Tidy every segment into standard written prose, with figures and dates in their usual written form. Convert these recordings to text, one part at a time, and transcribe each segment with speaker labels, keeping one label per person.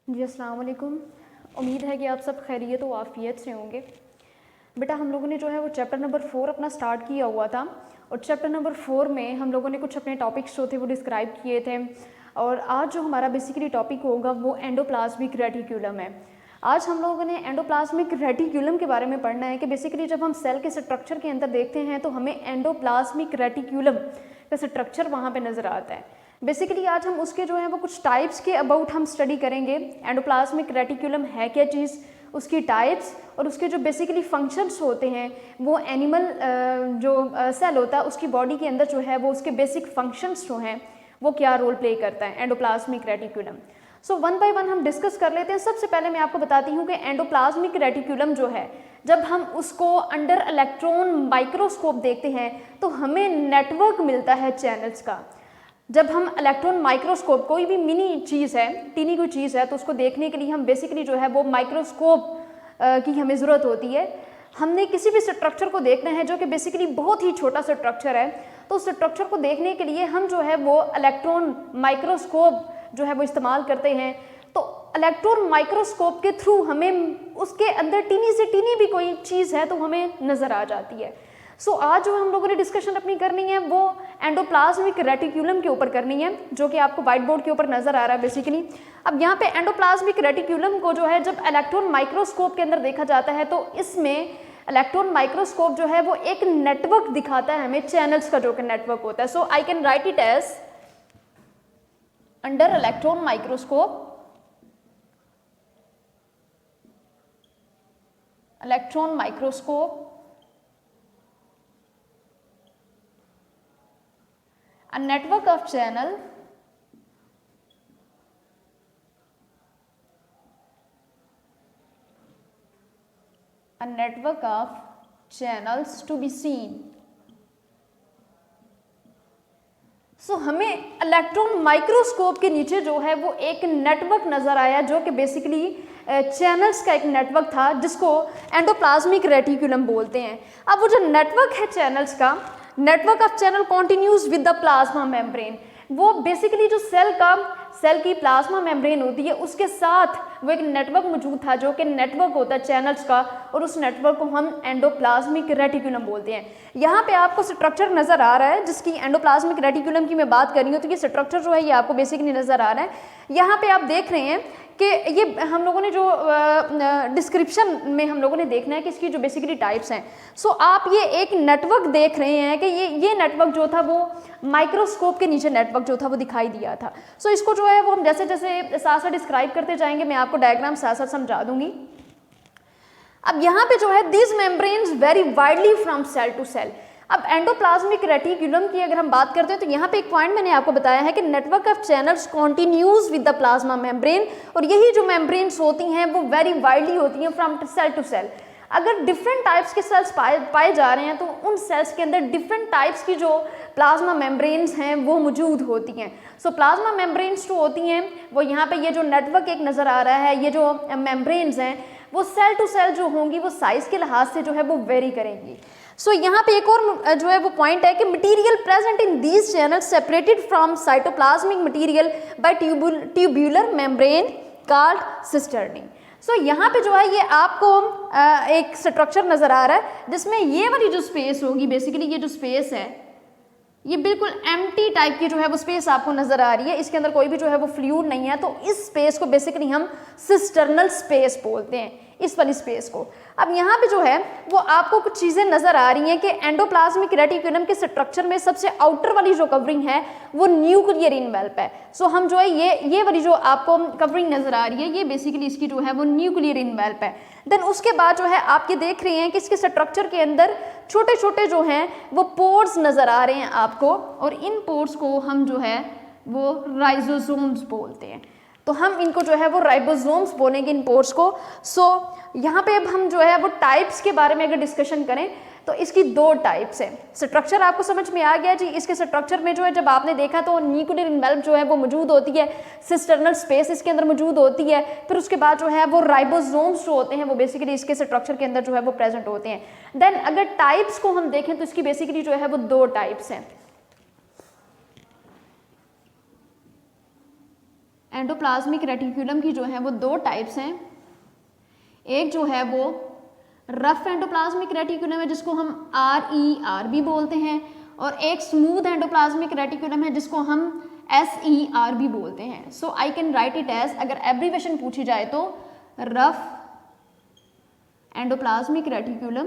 Speaker 1: जी अस्सलाम वालेकुम। उम्मीद है कि आप सब खैरियत व आफ़ियत से होंगे। बेटा हम लोगों ने जो है वो चैप्टर नंबर 4 अपना स्टार्ट किया हुआ था और चैप्टर नंबर 4 में हम लोगों ने कुछ अपने टॉपिक्स जो थे वो डिस्क्राइब किए थे और आज जो हमारा बेसिकली टॉपिक होगा वो एंडोप्लाज्मिक रेटिक्यूलम है। आज हम लोगों ने एंडोप्लाज्मिक रेटिक्यूलम के बारे में पढ़ना है कि बेसिकली जब हम सेल के स्ट्रक्चर के अंदर देखते हैं तो हमें एंडोप्लाज्मिक रेटिक्यूलम का स्ट्रक्चर वहाँ पे नज़र आता है। बेसिकली आज हम उसके जो है वो कुछ टाइप्स के अबाउट हम स्टडी करेंगे। एंडोप्लाज्मिक रेटिक्यूलम है क्या चीज़, उसकी टाइप्स और उसके जो बेसिकली फंक्शंस होते हैं वो एनिमल जो सेल होता है उसकी बॉडी के अंदर जो है वो उसके बेसिक फंक्शंस जो हैं वो क्या रोल प्ले करता है endoplasmic reticulum. So one by one हम डिस्कस कर लेते हैं। सबसे पहले मैं आपको बताती हूँ कि एंडोप्लाज्मिक रेटिक्यूलम जो है जब हम उसको अंडर इलेक्ट्रॉन माइक्रोस्कोप देखते हैं तो हमें नेटवर्क मिलता है चैनल्स का। जब हम इलेक्ट्रॉन माइक्रोस्कोप कोई भी मिनी चीज़ है, टीनी कोई चीज़ है, तो उसको देखने के लिए हम बेसिकली जो है वो माइक्रोस्कोप की हमें ज़रूरत होती है। हमने किसी भी स्ट्रक्चर को देखना है जो कि बेसिकली बहुत ही छोटा स्ट्रक्चर है, तो उस स्ट्रक्चर को देखने के लिए हम जो है वो इलेक्ट्रॉन माइक्रोस्कोप जो है वो इस्तेमाल करते हैं। तो इलेक्ट्रॉन माइक्रोस्कोप के थ्रू हमें उसके अंदर टीनी से टीनी भी कोई चीज़ है तो हमें नज़र आ जाती है। सो आज जो हम लोगों ने डिस्कशन अपनी करनी है वो एंडोप्लाज्मिक रेटिक्यूलम के ऊपर करनी है, जो कि आपको व्हाइट बोर्ड के ऊपर नजर आ रहा है बेसिकली। अब यहाँ पे एंडोप्लाज्मिक रेटिक्यूलम को जो है जब इलेक्ट्रॉन माइक्रोस्कोप के अंदर देखा जाता है तो इसमें इलेक्ट्रॉन माइक्रोस्कोप जो है वो एक नेटवर्क दिखाता है हमें, चैनल्स का जो कि नेटवर्क होता है। So I can write it as under electron microscope, electron microscope a network of channel a network of channels to be seen। सो हमें इलेक्ट्रॉन माइक्रोस्कोप के नीचे जो है वो एक नेटवर्क नजर आया जो कि बेसिकली चैनल्स का एक नेटवर्क था जिसको एंडोप्लाज्मिक रेटिक्यूलम बोलते हैं। अब वो जो नेटवर्क है चैनल्स का, network of channel continues with the plasma membrane, वो बेसिकली जो सेल की प्लाज्मा मेम्ब्रेन होती है उसके साथ वो एक नेटवर्क मौजूद था जो कि नेटवर्क होता है चैनल्स का, और उस नेटवर्क को हम एंडोप्लाज्मिक रेटिक्यूलम बोलते हैं। यहाँ पे आपको स्ट्रक्चर नजर आ रहा है जिसकी एंडोप्लाज्मिक रेटिक्यूलम की मैं बात कर रही हूँ, तो ये स्ट्रक्चर जो है ये आपको बेसिकली नजर आ रहा है। यहाँ पे आप देख रहे हैं कि ये हम लोगों ने जो डिस्क्रिप्शन में हम लोगों ने देखना है कि इसकी जो बेसिकली टाइप्स हैं। सो आप ये एक नेटवर्क देख रहे हैं कि ये नेटवर्क जो था वो माइक्रोस्कोप के नीचे नेटवर्क जो था वो दिखाई दिया था। सो इसको जो है वो हम जैसे जैसे साथ साथ डिस्क्राइब करते जाएंगे, मैं आपको डायग्राम साथ साथ समझा दूंगी। अब यहाँ पे जो है these membranes very widely from cell to cell. अब एंडोप्लाज्मिक रेटिक्यूलम की अगर हम बात करते हैं तो यहाँ पे एक पॉइंट मैंने आपको बताया है कि network of channels continues with the plasma membrane, और यही जो मेम्ब्रेन्स होती हैं वो वेरी वाइडली होती हैं फ्रॉम सेल टू सेल। अगर डिफरेंट टाइप्स के सेल्स पाए जा रहे हैं तो उन सेल्स के अंदर डिफरेंट टाइप्स की जो प्लाज्मा मेम्ब्रेन्स हैं वो मौजूद होती हैं। सो प्लाज्मा मेम्ब्रेन्स जो होती हैं वो यहाँ पे ये जो नेटवर्क एक नज़र आ रहा है, ये जो मेम्ब्रेन्स हैं वो सेल टू सेल जो होंगी वो साइज़ के लिहाज से जो है वो वेरी करेंगी। सो यहाँ पे एक और जो है वो पॉइंट है कि material present in these channels separated from cytoplasmic material by tubular membrane called cisternae. So यहाँ पे जो है ये आपको एक स्ट्रक्चर नज़र आ रहा है जिसमें ये वाली जो स्पेस होगी, बेसिकली ये जो स्पेस है ये बिल्कुल एम्प्टी टाइप की जो है वो स्पेस आपको नज़र आ रही है, इसके अंदर कोई भी जो है वो फ्लूइड नहीं है, तो इस स्पेस को बेसिकली हम सिस्टर्नल स्पेस बोलते हैं, इस वाली स्पेस को। अब यहाँ पे जो है वो आपको कुछ चीज़ें नज़र आ रही हैं कि एंडोप्लाज्मिक रेटिक्यूलम के स्ट्रक्चर में सबसे आउटर वाली जो कवरिंग है वो न्यूक्लियर इनवेल्प है। सो हम जो है ये वाली जो आपको कवरिंग नज़र आ रही है ये बेसिकली इसकी जो है वो न्यूक्लियर इनवेल्प है। देन उसके बाद जो है आप ये देख रहे हैं कि इसके स्ट्रक्चर के अंदर छोटे छोटे जो हैं वो पोर्स नज़र आ रहे हैं आपको, और इन पोर्स को हम जो है वो राइजोसोम्स बोलते हैं। तो हम इनको जो है वो राइबोसोम्स बोलेंगे इन पोर्स को। सो यहाँ पे अब हम जो है वो टाइप्स के बारे में अगर डिस्कशन करें तो इसकी दो टाइप्स हैं। स्ट्रक्चर आपको समझ में आ गया जी। इसके स्ट्रक्चर में जो है जब आपने देखा तो न्यूक्लियर इनवेल्प जो है वो मौजूद होती है, सिस्टर्नल स्पेस इसके अंदर मौजूद होती है, फिर उसके बाद जो है वो राइबोसोम्स जो होते हैं वो बेसिकली इसके स्ट्रक्चर के अंदर जो है वो प्रेजेंट होते हैं। देन अगर टाइप्स को हम देखें तो इसकी बेसिकली जो है वो दो टाइप्स हैं, एंडोप्लाज्मिक रेटिकुलम की जो है वो दो टाइप्स हैं। एक जो है वो रफ एंडोप्लाज्मिक रेटिकुलम है जिसको हम RER भी बोलते हैं, और एक स्मूथ एंडोप्लाज्मिक रेटिकुलम है जिसको हम SER भी बोलते हैं। So I can write it as, अगर एब्रीवेशन पूछी जाए तो rough endoplasmic reticulum,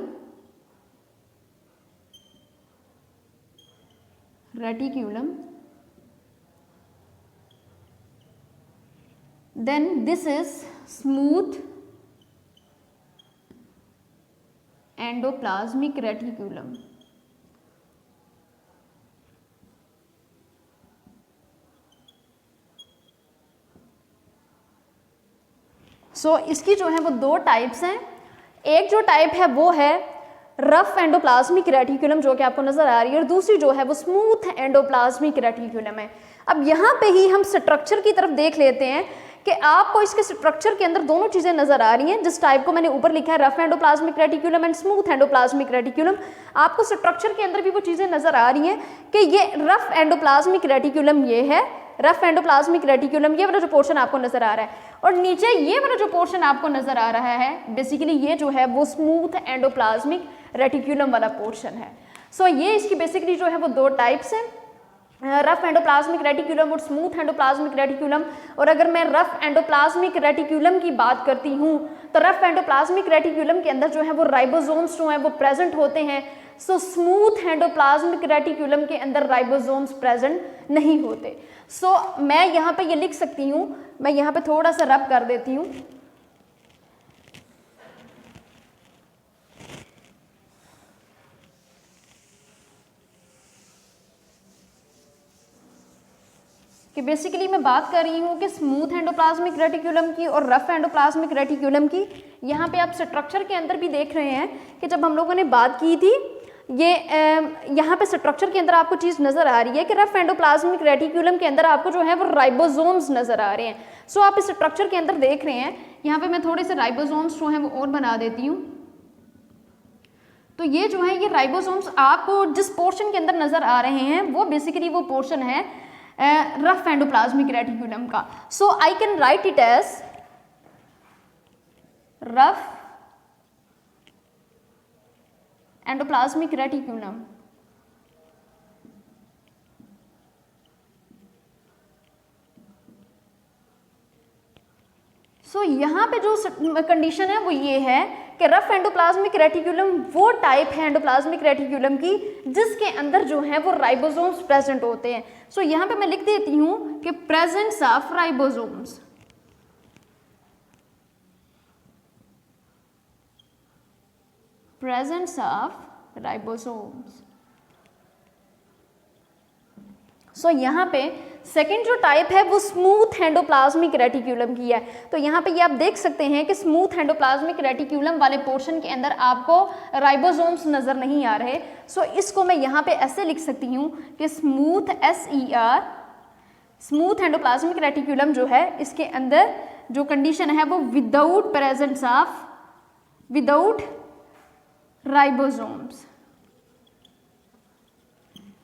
Speaker 1: then this is smooth endoplasmic reticulum. So इसकी जो है वो दो टाइप्स हैं। एक जो टाइप है वो है रफ एंडोप्लाज्मिक रेटिकुलम जो कि आपको नजर आ रही है, और दूसरी जो है वो स्मूथ एंडोप्लाज्मिक रेटिकुलम है। अब यहाँ पे ही हम स्ट्रक्चर की तरफ देख लेते हैं कि आपको इसके स्ट्रक्चर के अंदर दोनों चीज़ें नजर आ रही हैं। जिस टाइप को मैंने ऊपर लिखा है rough endoplasmic reticulum and smooth endoplasmic reticulum, आपको स्ट्रक्चर के अंदर भी वो चीज़ें नजर आ रही हैं कि ये रफ एंडोप्लाज्मिक रेटिकुलम ये है, रफ एंडोप्लाज्मिक रेटिकुलम ये वाला जो पोर्शन आपको नजर आ रहा है, और नीचे ये वाला जो पोर्शन आपको नजर आ रहा है बेसिकली ये जो है वो स्मूथ एंडोप्लाज्मिक रेटिकुलम वाला पोर्शन है। सो ये इसकी बेसिकली जो है वो दो टाइप्स हैं, रफ एंडोप्लाज्मिक रेटिकुलम और स्मूथ एंडोप्लाज्मिक रेटिकुलम। और अगर मैं रफ एंडोप्लाज्मिक रेटिकुलम की बात करती हूँ तो रफ एंडोप्लाज्मिक रेटिकुलम के अंदर जो है वो राइबोसोम्स जो हैं वो प्रेजेंट होते हैं। सो स्मूथ एंडोप्लाज्मिक रेटिकुलम के अंदर राइबोसोम्स प्रेजेंट नहीं होते। सो मैं यहाँ पे ये लिख सकती हूँ, मैं यहाँ पे थोड़ा सा रब कर देती हूँ। कि बेसिकली मैं बात कर रही हूँ कि स्मूथ एंडोप्लाज्मिक रेटिकुलम की और रफ एंडोप्लाज्मिक रेटिकुलम की। यहाँ पे आप स्ट्रक्चर के अंदर भी देख रहे हैं कि जब हम लोगों ने बात की थी ये यहाँ पे स्ट्रक्चर के अंदर आपको चीज़ नज़र आ रही है कि रफ एंडोप्लाज्मिक रेटिकुलम के अंदर आपको जो है वो राइबोसोम्स नज़र आ रहे हैं। सो आप इस स्ट्रक्चर के अंदर देख रहे हैं, यहाँ पे मैं थोड़े से राइबोसोम्स जो हैं वो और बना देती हूँ। तो ये जो है ये राइबोसोम्स आपको जिस पोर्शन के अंदर नज़र आ रहे हैं वो बेसिकली वो पोर्शन है रफ एंडोप्लाज्मिक रेटिकुलम का। So I can write it as rough endoplasmic reticulum. So यहाँ पे जो कंडीशन है वो ये है कि रफ एंडोप्लाज्मिक रेटिकुलम वो टाइप है एंडोप्लाज्मिक रेटिकुलम की जिसके अंदर जो है वो राइबोसोम्स प्रेजेंट होते हैं। सो यहाँ पे मैं लिख देती हूँ कि presence of ribosomes. presence of ribosomes। सो यहाँ पे सेकेंड जो टाइप है वो स्मूथ एंडोप्लाज्मिक रेटिकुलम की है। तो यहाँ पे ये आप देख सकते हैं कि स्मूथ एंडोप्लाज्मिक रेटिकुलम वाले पोर्शन के अंदर आपको राइबोसोम्स नज़र नहीं आ रहे। सो इसको मैं यहाँ पे ऐसे लिख सकती हूँ कि smooth SER, smooth endoplasmic reticulum जो है इसके अंदर जो कंडीशन है वो without presence of, without ribosomes.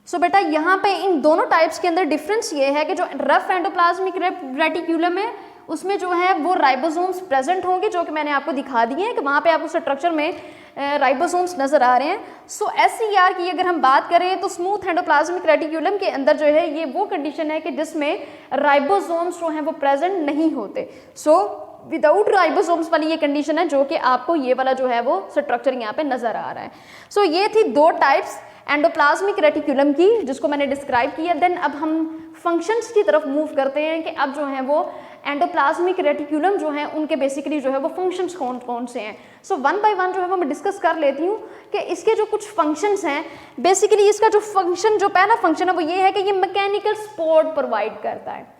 Speaker 1: So बेटा यहाँ पे इन दोनों टाइप्स के अंदर डिफरेंस ये है कि जो रफ एंडोप्लाज्मिक रेटिकुलम है उसमें जो है वो राइबोसोम्स प्रेजेंट होंगे जो कि मैंने आपको दिखा दिए हैं कि वहाँ पे आपको स्ट्रक्चर में राइबोसोम्स नज़र आ रहे हैं। सो SER की अगर हम बात करें तो स्मूथ एंडोप्लाज्मिक रेटिकुलम के अंदर जो है ये वो कंडीशन है कि जिसमें राइबोसोम्स जो हैं वो प्रेजेंट नहीं होते। सो विदाउट राइबोसोम्स वाली ये कंडीशन है जो कि आपको ये वाला जो है वो स्ट्रक्चर यहाँ पे नज़र आ रहा है। सो ये थी दो टाइप्स एंडोप्लाज्मिक रेटिकुलम की जिसको मैंने डिस्क्राइब किया। देन अब हम फंक्शंस की तरफ मूव करते हैं कि अब जो है वो एंडोप्लाज्मिक रेटिकुलम जो है उनके बेसिकली जो है वो फंक्शंस कौन कौन से हैं। सो वन बाय वन जो है वो मैं डिस्कस कर लेती हूँ कि इसके जो कुछ फंक्शंस हैं। बेसिकली इसका जो फंक्शन जो पहला फंक्शन है वो ये है कि ये मैकेनिकल सपोर्ट प्रोवाइड करता है।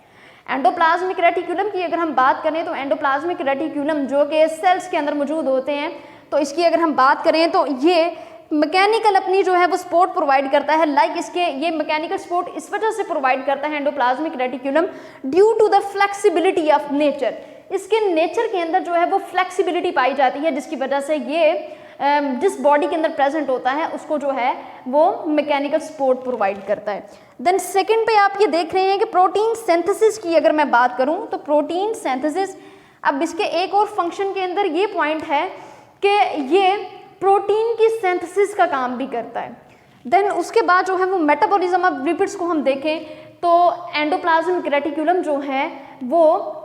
Speaker 1: एंडोप्लाज्मिक रेटिकुलम की अगर हम बात करें तो एंडोप्लाज्मिक रेटिकुलम जो कि सेल्स के अंदर मौजूद होते हैं तो इसकी अगर हम बात करें तो ये मैकेनिकल अपनी जो है वो सपोर्ट प्रोवाइड करता है। लाइक इसके ये मैकेनिकल सपोर्ट इस वजह से प्रोवाइड करता है endoplasmic reticulum due to the flexibility of nature. इसके नेचर के अंदर जो है वो फ्लेक्सिबिलिटी पाई जाती है जिसकी वजह से ये जिस बॉडी के अंदर प्रेजेंट होता है उसको जो है वो मैकेनिकल सपोर्ट प्रोवाइड करता है। देन सेकंड पे आप ये देख रहे हैं कि प्रोटीन सिंथेसिस की अगर मैं बात करूं तो प्रोटीन सिंथेसिस, अब इसके एक और फंक्शन के अंदर ये पॉइंट है कि ये प्रोटीन की सिंथेसिस का काम भी करता है। देन उसके बाद जो है वो मेटाबॉलिज्म, अब लिपिड्स को हम देखें तो एंडोप्लाज्मिक रेटिकुलम जो है वो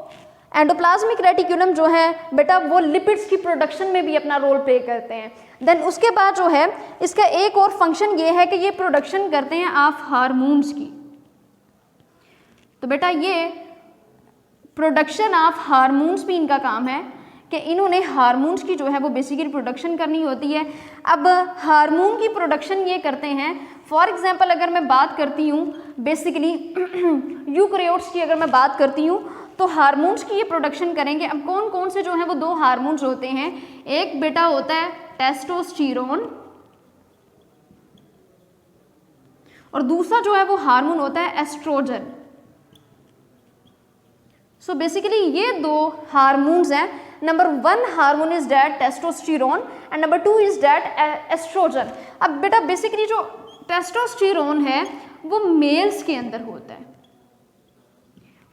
Speaker 1: एंडोप्लाज्मिक रेटिकुलम जो है बेटा वो लिपिड्स की प्रोडक्शन में भी अपना रोल प्ले करते हैं। देन उसके बाद जो है इसका एक और फंक्शन ये है कि ये प्रोडक्शन करते हैं ऑफ हार्मोन्स की। तो बेटा ये प्रोडक्शन ऑफ हार्मोन्स भी इनका काम है कि इन्होंने हार्मोन्स की जो है वो बेसिकली प्रोडक्शन करनी होती है। अब हार्मोन की प्रोडक्शन ये करते हैं, फॉर एग्जांपल अगर मैं बात करती हूँ बेसिकली यूकैरियोट्स की अगर मैं बात करती हूँ तो हार्मोन्स की ये प्रोडक्शन करेंगे। अब कौन कौन से जो है वो दो हार्मोन्स होते हैं, एक बेटा होता है टेस्टोस्टेरोन और दूसरा जो है वो हार्मोन होता है एस्ट्रोजन। सो बेसिकली ये दो हार्मोन्स हैं। Number 1 hormone is that testosterone and number 2 is that oestrogen. अब बेटा बेसिकली जो टेस्टोस्टेरोन है वो मेल्स के अंदर होता है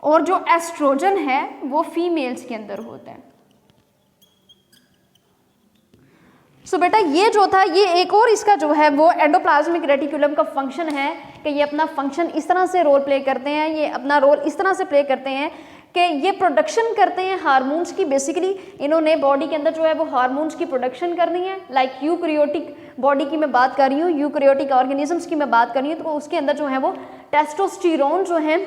Speaker 1: और जो एस्ट्रोजन है वो फीमेल्स के अंदर होता है। सो बेटा ये जो था ये एक और इसका जो है वो एंडोप्लाज्मिक रेटिकुलम का फंक्शन है कि ये अपना फंक्शन इस तरह से रोल प्ले करते हैं, ये अपना रोल इस तरह से प्ले करते हैं कि ये प्रोडक्शन करते हैं हार्मोन्स की। बेसिकली इन्होंने बॉडी के अंदर जो है वो हार्मोन्स की प्रोडक्शन करनी है। लाइक यूकैरियोटिक बॉडी की मैं बात कर रही हूँ, यूकैरियोटिक ऑर्गेनिजम्स की मैं बात कर रही हूँ, तो उसके अंदर जो है वो टेस्टोस्टेरोन जो है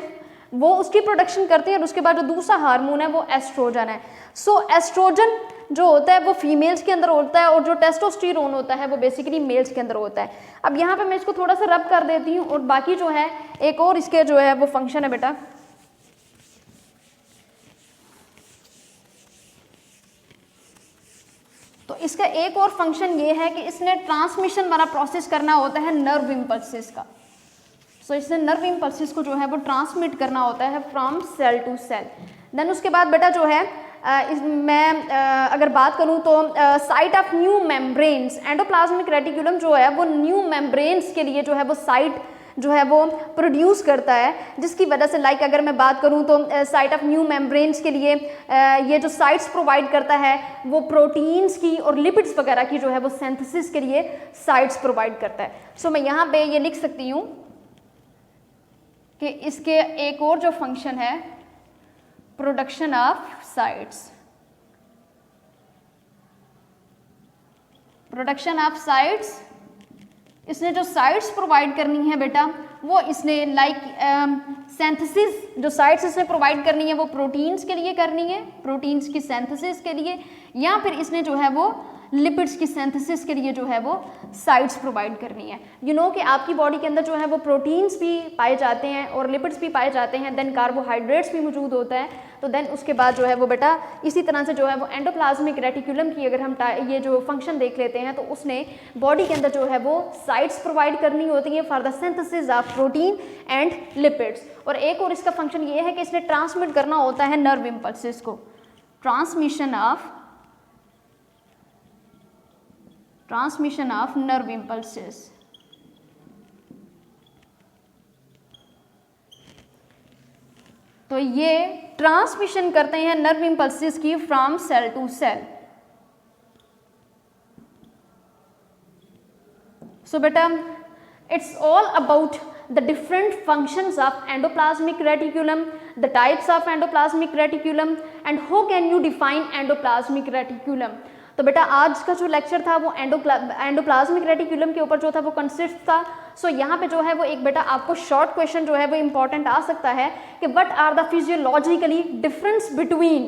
Speaker 1: वो उसकी प्रोडक्शन करते हैं और उसके बाद जो दूसरा हार्मोन है वो एस्ट्रोजन है। सो एस्ट्रोजन जो होता है वो फीमेल्स के अंदर होता है और जो टेस्टोस्टेरोन होता है वो बेसिकली मेल्स के अंदर होता है। अब यहाँ पे मैं इसको थोड़ा सा रब कर देती हूँ और बाकी जो है एक और इसके जो है वो फंक्शन है बेटा, तो इसका एक और फंक्शन ये है कि इसने ट्रांसमिशन वाला प्रोसेस करना होता है नर्व इम्पल्सेस का। सो इसने नर्व इम्पल्सेस को जो है वो ट्रांसमिट करना होता है from cell to cell. Then उसके बाद बेटा जो है मैं अगर बात करूं तो site of new membranes, endoplasmic reticulum जो है वो न्यू मेम्ब्रेन्स के लिए जो है वो साइट जो है वो प्रोड्यूस करता है, जिसकी वजह से लाइक अगर मैं बात करूं तो साइट ऑफ न्यू मेम्ब्रेन्स के लिए ये जो साइट्स प्रोवाइड करता है वो प्रोटीन्स की और लिपिड्स वगैरह की जो है वो सिंथेसिस के लिए साइट्स प्रोवाइड करता है। सो मैं यहाँ पे ये लिख सकती हूँ कि इसके एक और जो फंक्शन है production of sites, production of sites. इसने जो साइट्स प्रोवाइड करनी है बेटा वो इसने लाइक सिंथेसिस, जो साइट्स इसने प्रोवाइड करनी है वो प्रोटीन्स के लिए करनी है, प्रोटीन्स की सिंथेसिस के लिए, या फिर इसने जो है वो लिपिड्स की सिंथेसिस के लिए जो है वो साइट्स प्रोवाइड करनी है। यू नो कि आपकी बॉडी के अंदर जो है वो प्रोटीन्स भी पाए जाते हैं और लिपिड्स भी पाए जाते हैं, देन कार्बोहाइड्रेट्स भी मौजूद होता है। तो देन उसके बाद जो है वो बेटा इसी तरह से जो है वो एंडोप्लाज्मिक रेटिकुलम की अगर हम ये जो फंक्शन देख लेते हैं तो उसने बॉडी के अंदर जो है वो साइट्स प्रोवाइड करनी होती है for the synthesis of protein and lipids. और एक और इसका फंक्शन ये है कि इसने ट्रांसमिट करना होता है नर्व इम्पल्सेस को, ट्रांसमिशन ऑफ नर्व इम्पल्सेस। तो ये ट्रांसमिशन करते हैं नर्व इम्पल्सेस की फ्रॉम सेल टू सेल। सो बेटा it's all about the different functions of endoplasmic reticulum, the types of endoplasmic reticulum and how can you define endoplasmic reticulum। तो बेटा आज का जो लेक्चर था वो एंडोप्लाज्मिक रेटिकुलम के ऊपर जो था वो कंसिस्ट था। सो यहाँ पे जो है वो एक बेटा आपको शॉर्ट क्वेश्चन जो है वो इंपॉर्टेंट आ सकता है कि what are the physiologically difference between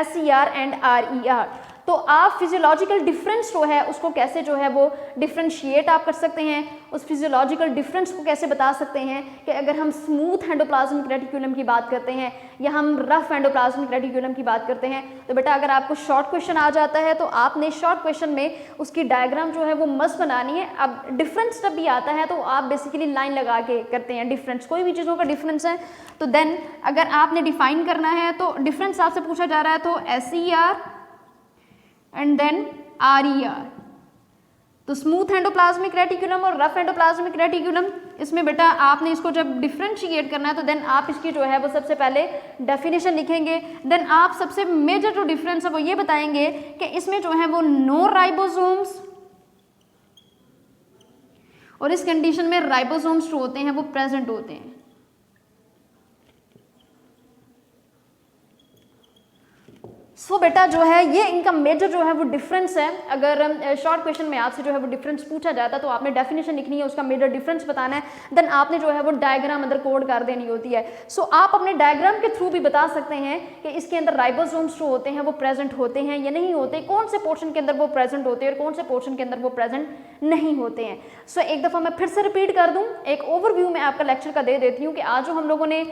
Speaker 1: SER and RER। तो आप फिजियोलॉजिकल डिफरेंस जो है उसको कैसे जो है वो डिफ्रेंशिएट आप कर सकते हैं, उस फिजियोलॉजिकल डिफरेंस को कैसे बता सकते हैं कि अगर हम स्मूथ एंडोप्लाज्मिक रेटिकुलम की बात करते हैं या हम रफ एंडोप्लाज्मिक रेटिकुलम की बात करते हैं। तो बेटा अगर आपको शॉर्ट क्वेश्चन आ जाता है तो आपने शॉर्ट क्वेश्चन में उसकी डायग्राम जो है वो मस्त बनानी है। अब डिफरेंस जब भी आता है तो आप बेसिकली लाइन लगा के करते हैं डिफरेंस, कोई भी चीज़ों का डिफरेंस है तो देन अगर आपने डिफाइन करना है तो डिफरेंस आपसे पूछा जा रहा है तो SER एंड देन RER। तो स्मूथ एंडोप्लाज्मिक रेटिकुलम और रफ एंडोप्लाज्मिक रेटिकुलम, इसमें बेटा आपने इसको जब डिफ्रेंशिएट करना है तो देन आप इसकी जो है वो सबसे पहले डेफिनेशन लिखेंगे। देन आप सबसे मेजर जो डिफरेंस है वो ये बताएंगे कि इसमें जो है वो नो राइबोसोम्स, और इस कंडीशन में राइबोसोम्स जो होते हैं वो प्रेजेंट होते हैं। सो बेटा जो है ये इनका मेजर जो है वो डिफरेंस है। अगर शॉर्ट क्वेश्चन में आपसे जो है वो डिफरेंस पूछा जाता तो आपने डेफिनेशन लिखनी है, उसका मेजर डिफरेंस बताना है, देन आपने जो है वो डायग्राम अंदर कोड कर देनी होती है। सो आप अपने डायग्राम के थ्रू भी बता सकते हैं कि इसके अंदर राइबोसोम्स जो होते हैं वो प्रेजेंट होते हैं या नहीं होते, कौन से पोर्शन के अंदर वो प्रेजेंट होते हैं और कौन से पोर्शन के अंदर वो प्रेजेंट नहीं होते हैं। सो एक दफ़ा मैं फिर से रिपीट कर दूँ, एक ओवरव्यू में आपका लेक्चर का दे देती हूँ कि आज जो हम लोगों ने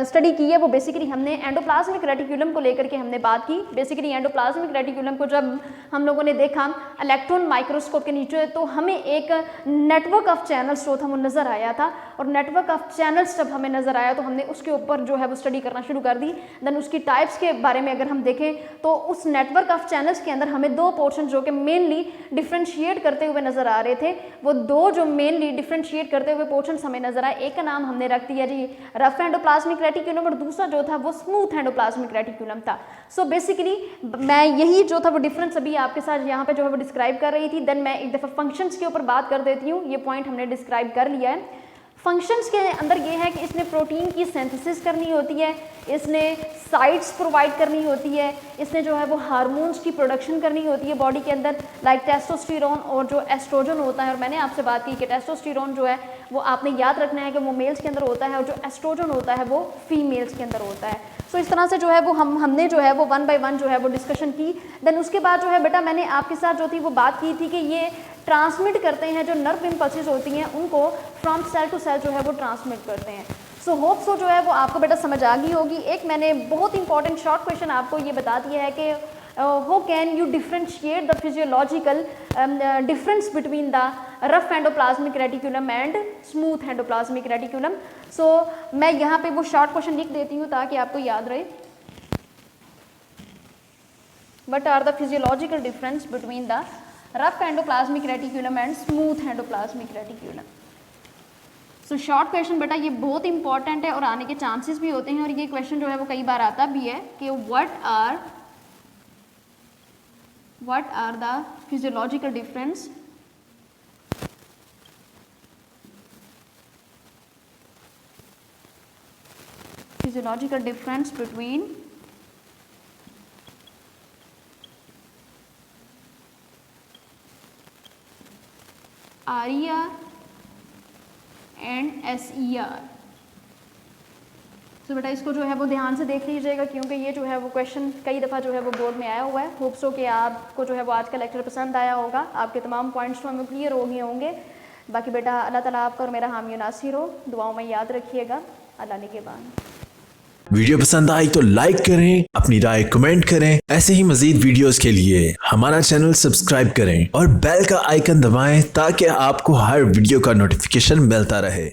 Speaker 1: स्टडी की है वो बेसिकली हमने एंडोप्लाज्मिक रेटिकुलम को लेकर के हमने बात की। बेसिकली एंडोप्लाज्मिक रेटिकुलम को जब हम लोगों ने देखा इलेक्ट्रॉन माइक्रोस्कोप के नीचे तो हमें एक नेटवर्क ऑफ चैनल्स जो था वो नज़र आया था, और नेटवर्क ऑफ चैनल्स जब हमें नज़र आया तो हमने उसके ऊपर जो है वो स्टडी करना शुरू कर दी। देन उसकी टाइप्स के बारे में अगर हम देखें तो उस नेटवर्क ऑफ चैनल्स के अंदर हमें दो पोर्शन जो कि मेनली डिफ्रेंशिएट करते हुए नज़र आ रहे थे, वो दो जो मेनली डिफ्रेंशिएट करते हुए पोर्शन हमें नज़र आए, एक का नाम हमने रख दिया जी रफ एंडोप्लाज्मिक रेटिकुलम और दूसरा जो था वो स्मूथ एंडोप्लाज्मिक रेटिकुलम था। सो बेसिकली मैं यही जो था वो डिफरेंस अभी आपके साथ यहाँ पे जो है वो डिस्क्राइब कर रही थी। देन मैं एक दफ़ा फंक्शंस के ऊपर बात कर देती हूँ, ये पॉइंट हमने डिस्क्राइब कर लिया है। फंक्शंस के अंदर ये है कि इसने प्रोटीन की सिंथेसिस करनी होती है, इसने साइट्स प्रोवाइड करनी होती है, इसने जो है वो हार्मोन्स की प्रोडक्शन करनी होती है बॉडी के अंदर, लाइक टेस्टोस्टेरोन और जो एस्ट्रोजन होता है। और मैंने आपसे बात की कि टेस्टोस्टेरोन जो है वो आपने याद रखना है कि वो मेल्स के अंदर होता है और जो एस्ट्रोजन होता है वो फीमेल्स के अंदर होता है। सो इस तरह से जो है वो हमने जो है वो 1 बाय 1 जो है वो डिस्कशन की। देन उसके बाद जो है बेटा मैंने आपके साथ जो थी वो बात की थी कि ये ट्रांसमिट करते हैं, जो नर्व इम्पल्सेस होती हैं उनको फ्रॉम सेल टू सेल जो है वो ट्रांसमिट करते हैं। सो होप सो जो है वो आपको बेटा समझ आ गई होगी। एक मैंने बहुत इंपॉर्टेंट शॉर्ट क्वेश्चन आपको ये बता दिया है कि how can you differentiate the physiological difference between the rough endoplasmic reticulum and smooth endoplasmic reticulum। so मैं यहाँ पे वो शॉर्ट क्वेश्चन लिख देती हूँ ताकि आपको याद रहे। What are the physiological difference between the rough endoplasmic reticulum and smooth endoplasmic reticulum। So short question बेटा ये बहुत इंपॉर्टेंट है और आने के चांसेस भी होते हैं, और ये क्वेश्चन जो है वो कई बार आता भी है कि what are the physiological difference between RER and SER। तो बेटा इसको जो है वो ध्यान से देख लीजिएगा क्योंकि ये जो है वो क्वेश्चन कई दफ़ा जो है वो बोर्ड में आया हुआ है। होप सो कि आपको जो है वो आज का लेक्चर पसंद आया होगा, आपके तमाम पॉइंट्स तो हमें क्लियर हो गए होंगे। बाकी बेटा अल्लाह ताला आपका और मेरा हामी नासिर हो, दुआओं में याद रखिएगा। अल्लाह निगहबान।
Speaker 2: वीडियो पसंद आई तो लाइक करें, अपनी राय कमेंट करें। ऐसे ही मजीद वीडियोस के लिए हमारा चैनल सब्सक्राइब करें और बेल का आइकन दबाएं ताकि आपको हर वीडियो का नोटिफिकेशन मिलता रहे।